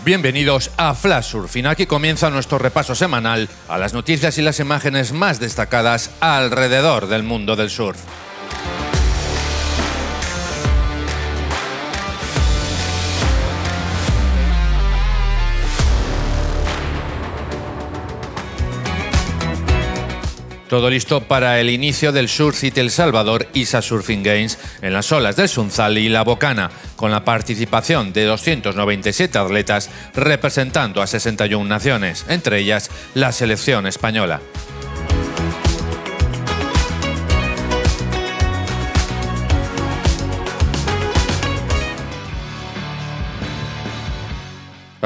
Bienvenidos a Flash Surfing. Aquí comienza nuestro repaso semanal a las noticias y las imágenes más destacadas alrededor del mundo del surf. Todo listo para el inicio del Surf City El Salvador ISA Surfing Games en las olas del Sunzal y la Bocana, con la participación de 297 atletas representando a 61 naciones, entre ellas la selección española.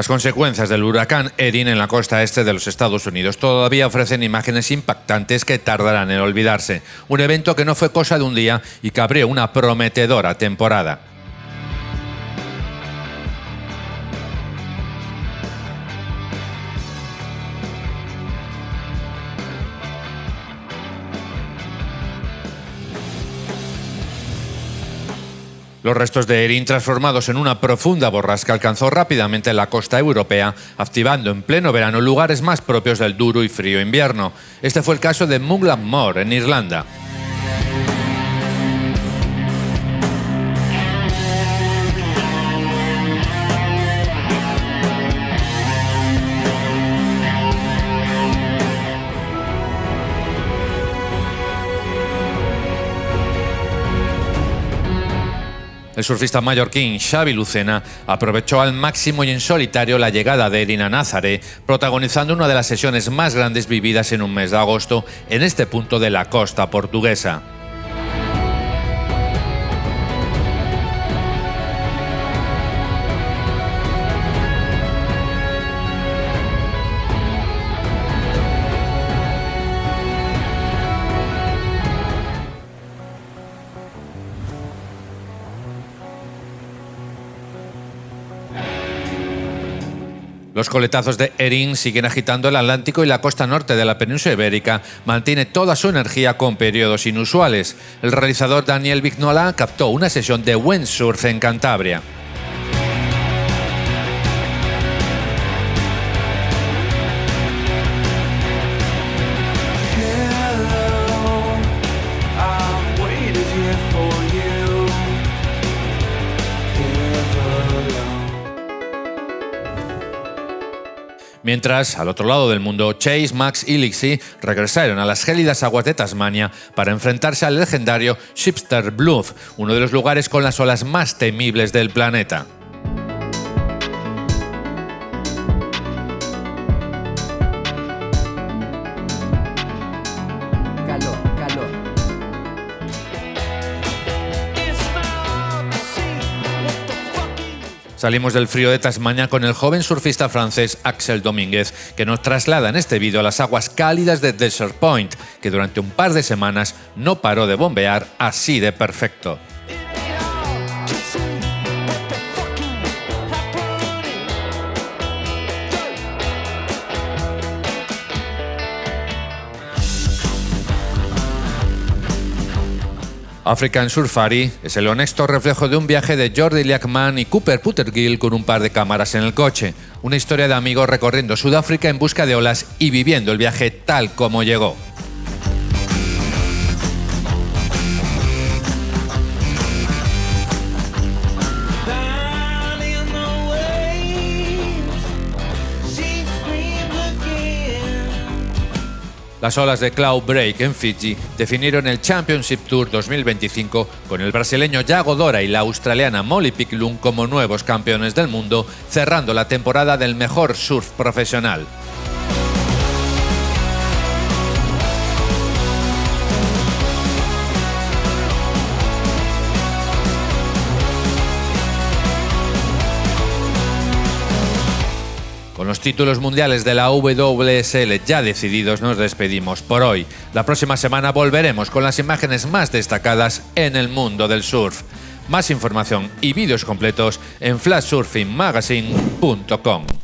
Las consecuencias del huracán Erin en la costa este de los Estados Unidos todavía ofrecen imágenes impactantes que tardarán en olvidarse. Un evento que no fue cosa de un día y que abrió una prometedora temporada. Los restos de Erin, transformados en una profunda borrasca, alcanzó rápidamente la costa europea, activando en pleno verano lugares más propios del duro y frío invierno. Este fue el caso de Muglin Moor, en Irlanda. El surfista mallorquín Xavi Lucena aprovechó al máximo y en solitario la llegada de Erin a Nazaré, protagonizando una de las sesiones más grandes vividas en un mes de agosto en este punto de la costa portuguesa. Los coletazos de Erin siguen agitando el Atlántico y la costa norte de la península ibérica mantiene toda su energía con periodos inusuales. El realizador Daniel Vignola captó una sesión de windsurf en Cantabria. Mientras, al otro lado del mundo, Chase, Max y Lixie regresaron a las gélidas aguas de Tasmania para enfrentarse al legendario Shipster Bluff, uno de los lugares con las olas más temibles del planeta. Salimos del frío de Tasmania con el joven surfista francés Axel Domínguez, que nos traslada en este vídeo a las aguas cálidas de Desert Point, que durante un par de semanas no paró de bombear así de perfecto. African Surfari es el honesto reflejo de un viaje de Jordi Liachman y Cooper Puttergill con un par de cámaras en el coche. Una historia de amigos recorriendo Sudáfrica en busca de olas y viviendo el viaje tal como llegó. Las olas de Cloud Break en Fiji definieron el Championship Tour 2025 con el brasileño Yago Dora y la australiana Molly Picklum como nuevos campeones del mundo, cerrando la temporada del mejor surf profesional. Con los títulos mundiales de la WSL ya decididos, nos despedimos por hoy. La próxima semana volveremos con las imágenes más destacadas en el mundo del surf. Más información y vídeos completos en flashsurfingmagazine.com.